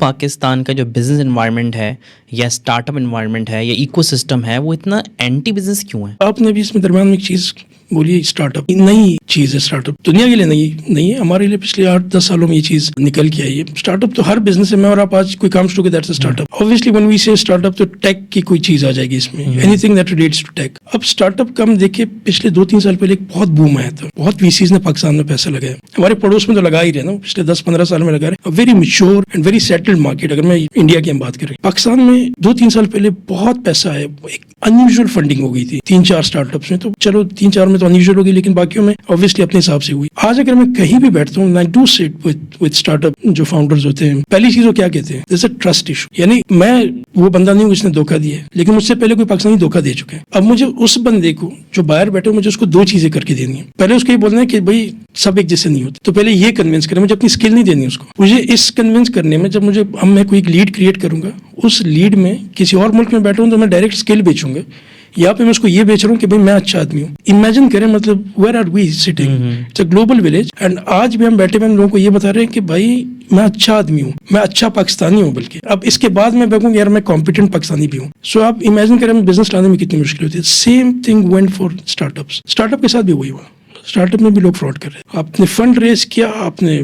پاکستان کا جو business environment ہے یا اسٹارٹ اپ انوائرمنٹ ہے یا ایکو سسٹم ہے وہ اتنا اینٹی بزنس کیوں ہے؟ آپ نے بھی اس میں درمیان میں ایک چیز بولی، اسٹارٹ اپ نئی چیز ہے. اسٹارٹ اپ دنیا کے لیے نہیں ہے، ہمارے لیے پچھلے 8-10 سالوں میں یہ چیز نکل کے آئی ہے. اسٹارٹ اپ تو ہر بزنس میں، اور آپ آج کوئی کام شروع that's a start up. obviously when we say start up تو ٹیک کی کوئی چیز آ جائے گی اس میں، anything that relates to tech. اب اسٹارٹ اپ کا ہم دیکھیں پچھلے 2-3 سال پہلے ایک بہت بوم آیا تھا، بہت وی سیز نے پاکستان میں پیسہ لگایا. ہمارے پڑوس میں تو لگا ہی رہے نا، پچھلے 10-15 سال میں لگا رہے. Very mature and very settled market. اگر میں انڈیا کی ہم بات کریں، پاکستان میں 2-3 سال پہلے بہت پیسہ ہے. ایک انیوژل فنڈنگ ہو گئی تھی 3-4 اسٹارٹ اپس میں. تو چلو 3-4 میں تو انیوژل ہوگی، لیکن باقیوں میں obviously اپنے حساب سے ہوئی. آج اگر میں کہیں بھی بیٹھتا ہوں، I do sit with start up جو فاؤنڈرز ہوتے ہیں، پہلی چیز وہ کیا کہتے ہیں؟ there's a trust issue. یعنی میں وہ بندہ نہیں ہوں جس نے دھوکہ دیا ہے، لیکن مجھ سے پہلے کوئی پاکستانی دھوکہ دے چکے ہیں. اب مجھے اس بندے کو جو باہر بیٹھے، مجھے اس کو 2 چیزیں کر کے دینی ہے. پہلے اس کو یہ بولنا ہے کہ بھائی سب ایک جیسے نہیں ہوتے، تو پہلے یہ کنونس کریں. مجھے اپنی اسکل نہیں دینی اس کو. مجھے اس کنونس کرنے میں جب میں کوئی ایک لیڈ کریٹ کروں گا، اس لیڈ میں کسی اور ملک میں بیٹھا ہوں تو میں ڈائریکٹ اسکل بیچوں گا. یہاں پہ میں اس کو یہ بیچ رہا ہوں کہ بھائی میں اچھا آدمی ہوں. امیجن کریں، مطلب where are we sitting? It's a global village. And آج بھی ہم بیٹھے ہوئے لوگوں کو یہ بتا رہے ہیں کہ بھائی میں اچھا آدمی ہوں، میں اچھا پاکستانی ہوں. بلکہ اب اس کے بعد میں کہوں یار میں کمپیٹنٹ پاکستانی بھی ہوں. سو آپ امیجن کریں بزنس لانے میں کتنی مشکل ہوتی ہے. Same thing went for start ups. Start up کے ساتھ بھی وہی ہوا. اسٹارٹ اپ میں بھی لوگ فراڈ کر رہے ہیں. آپ نے فنڈ ریز کیا، آپ نے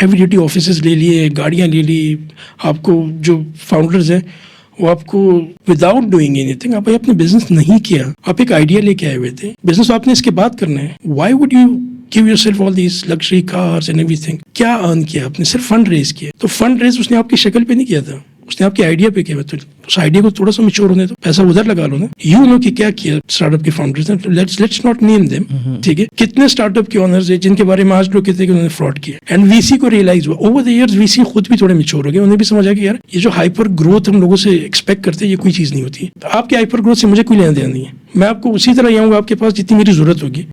ہیوی ڈیوٹی آفیسز لے لیے، گاڑیاں لے لی. آپ کو جو فاؤنڈرز ہیں وہ آپ کو وداؤٹ ڈوئنگ اینی تھنگ، آپ اپنے بزنس نہیں کیا، آپ ایک آئیڈیا لے کے آئے ہوئے تھے. بزنس آپ نے اس کے بعد کرنا ہے. Y would you give yourself all these luxury cars and everything؟ کیا ارن کیا آپ نے؟ صرف فنڈ ریز کیا. تو فنڈ ریز اس نے آپ کی شکل پہ نہیں کیا تھا، اس نے آپ کے آئیڈیا پہ کیا. تو اس آئیڈیا کو تھوڑا سا میچور ہونے دو، پیسہ ادھر لگا لو نا. یو نو کہ کیا کیا اسٹارٹ اپ کے فاؤنڈرز نے. Let's not name them. ٹھیک ہے، کتنے اسٹارٹ اپ کے اونرز ہیں جن کے بارے میں آج لوگ کہتے ہیں کہ انہوں نے فراڈ کیا. اینڈ وی سی کو ریئلائز ہوا اوور دی ایئرز. وی سی خود بھی تھوڑے میچور ہو گئے، انہیں بھی سمجھا کہ یار یہ جو ہائپر گروتھ ہم لوگوں سے ایکسپیکٹ کرتے ہیں یہ کوئی چیز نہیں ہوتی. آپ کے ہائپر گروتھ سے مجھے کوئی لینا دینا نہیں ہے. میں آپ کو اسی طرح آؤں گا آپ کے پاس جتنی میری ضرورت ہوگی.